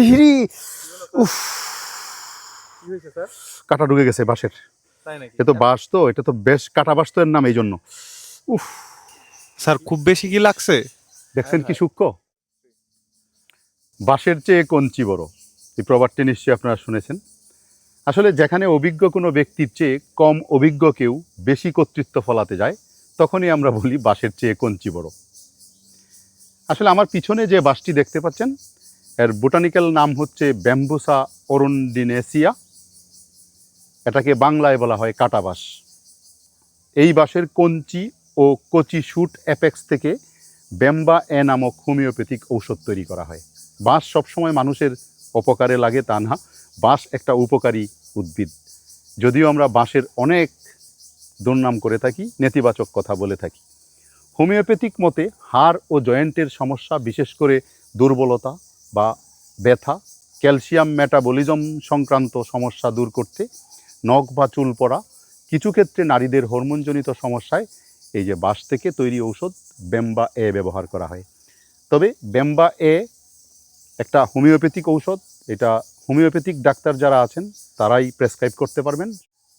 হিরি উফ, কি হয়েছে স্যার? কাটা ঢুকে গেছে বাঁশের। তাই নাকি? এ তো বাঁশ, তো এটা তো বেশ কাটা বাঁশ, তো এর নাম এই জন্য। উফ, স্যার খুব বেশি কি লাগছে? দেখছেন কি সূক্ষ্ম। বাঁশের চেয়ে কঞ্চি বড়, এই প্রবাদটি নিশ্চয়ই আপনারা শুনেছেন। আসলে যেখানে অভিজ্ঞ কোনো ব্যক্তির চেয়ে কম অভিজ্ঞ কেউ বেশি কর্তৃত্ব ফলাতে যায়, তখনই আমরা বলি বাঁশের চেয়ে কঞ্চি বড়। আসলে আমার পিছনে যে বাঁশটি দেখতে পাচ্ছেন, এর বোটানিক্যাল নাম হচ্ছে ব্যাম্বুসা অরুন্ডিনেসিয়া। এটাকে বাংলায় বলা হয় কাটা বাঁশ। এই বাঁশের কঞ্চি ও কচি শুট অ্যাপেক্স থেকে ব্যাম্বা এ নামক হোমিওপ্যাথিক ঔষধ তৈরি করা হয়। বাঁশ সবসময় মানুষের উপকারে লাগে তা না, বাঁশ একটা উপকারী উদ্ভিদ। যদিও আমরা বাঁশের অনেক দুর্নাম করে থাকি, নেতিবাচক কথা বলে থাকি। হোমিওপ্যাথিক মতে হাড় ও জয়েন্টের সমস্যা, বিশেষ করে দুর্বলতা বা ব্যথা, ক্যালসিয়াম মেটাবলিজম সংক্রান্ত সমস্যা দূর করতে, নখ বা চুল পড়া, কিছু ক্ষেত্রে নারীদের হরমোনজনিত সমস্যায় এই যে বাঁশ থেকে তৈরি ঔষধ ব্যাম্বা এ ব্যবহার করা হয়। তবে ব্যাম্বা এ একটা হোমিওপ্যাথিক ঔষধ, এটা হোমিওপ্যাথিক ডাক্তার যারা আছেন তারাই প্রেসক্রাইব করতে পারবেন।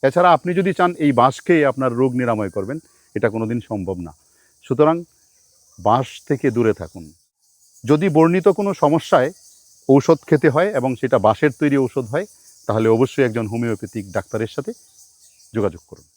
এছাড়া আপনি যদি চান এই বাঁশ খেয়ে আপনার রোগ নিরাময় করবেন, এটা কোনোদিন সম্ভব না। সুতরাং বাঁশ থেকে দূরে থাকুন। যদি বর্ণিত কোনো সমস্যায় ঔষধ খেতে হয় এবং সেটা বাঁশের তৈরি ঔষধ হয়, তাহলে অবশ্যই একজন হোমিওপ্যাথিক ডাক্তারের সাথে যোগাযোগ করুন।